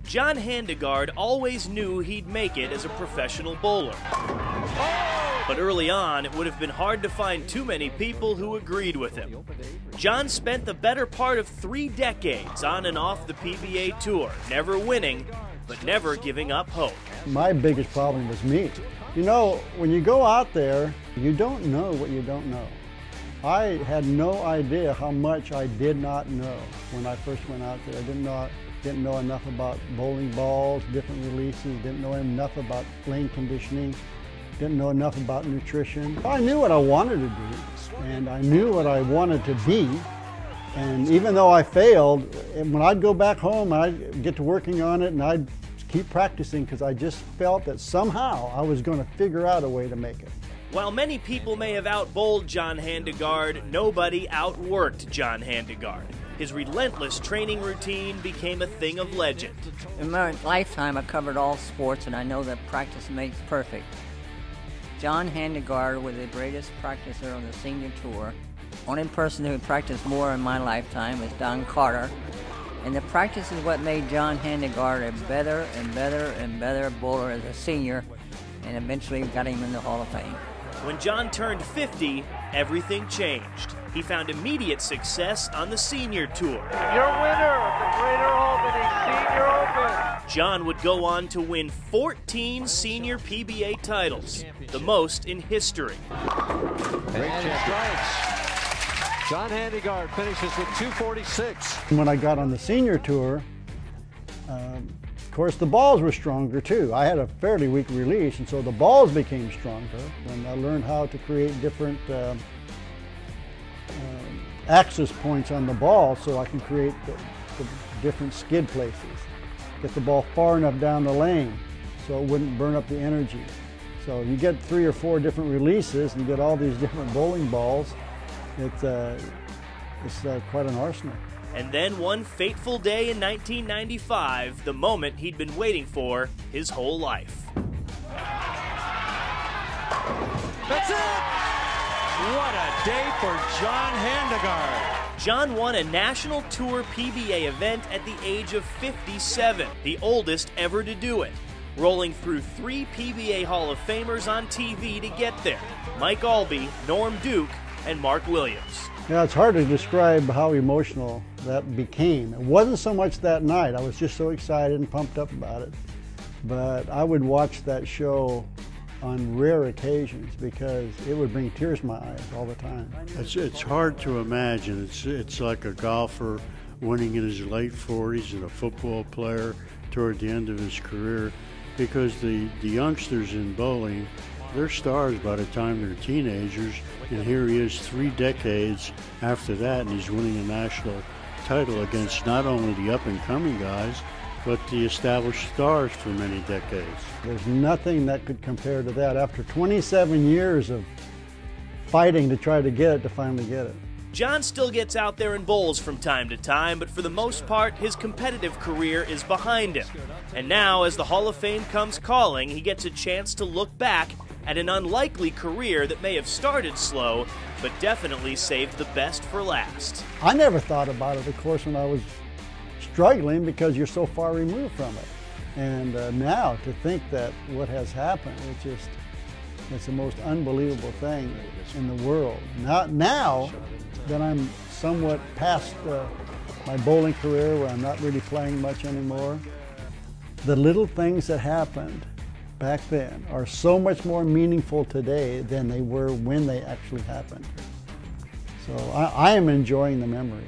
John Handegard always knew he'd make it as a professional bowler. But early on, it would have been hard to find too many people who agreed with him. John spent the better part of 3 decades on and off the PBA Tour, never winning, but never giving up hope. My biggest problem was me. You know, when you go out there, you don't know what you don't know. I had no idea how much I did not know when I first went out there. I didn't know enough about bowling balls, different releases, didn't know enough about lane conditioning, didn't know enough about nutrition. I knew what I wanted to do, and I knew what I wanted to be. And even though I failed, when I'd go back home, I'd get to working on it, and I'd keep practicing because I just felt that somehow I was going to figure out a way to make it. While many people may have outbowled John Handegard, nobody outworked John Handegard. His relentless training routine became a thing of legend. In my lifetime, I've covered all sports, and I know that practice makes perfect. John Handegard was the greatest practicer on the senior tour. Only person who practiced more in my lifetime is Don Carter. And the practice is what made John Handegard a better and better and better bowler as a senior, and eventually got him in the Hall of Fame. When John turned 50, everything changed. He found immediate success on the senior tour. Your winner of the Greater Albany Senior Open. John would go on to win 14 senior PBA titles, the most in history. Great strikes. John Handegard finishes with 246. When I got on the senior tour, of course the balls were stronger too. I had a fairly weak release, and so the balls became stronger. And I learned how to create different access points on the ball so I can create the different skid places. Get the ball far enough down the lane so it wouldn't burn up the energy. So you get 3 or 4 different releases and you get all these different bowling balls. It's quite an arsenal. And then one fateful day in 1995, the moment he'd been waiting for his whole life. That's it! What a day for John Handegard. John won a national tour PBA event at the age of 57, the oldest ever to do it, rolling through 3 PBA Hall of Famers on TV to get there: Mike Albee, Norm Duke, and Mark Williams. Yeah, it's hard to describe how emotional that became. It wasn't so much that night. I was just so excited and pumped up about it. But I would watch that show on rare occasions because it would bring tears to my eyes all the time. It's hard to imagine. It's like a golfer winning in his late 40s and a football player toward the end of his career, because the youngsters in bowling, they're stars by the time they're teenagers, and here he is 3 decades after that, and he's winning a national title against not only the up-and-coming guys, but the established stars for many decades. There's nothing that could compare to that. After 27 years of fighting to try to get it, to finally get it. John still gets out there and bowls from time to time, but for the most part, his competitive career is behind him. And now, as the Hall of Fame comes calling, he gets a chance to look back at an unlikely career that may have started slow, but definitely saved the best for last. I never thought about it, of course, when I was struggling, because you're so far removed from it. And now to think that what has happened, it's the most unbelievable thing in the world. Now that I'm somewhat past my bowling career, where I'm not really playing much anymore, the little things that happened back then are so much more meaningful today than they were when they actually happened. So I am enjoying the memories.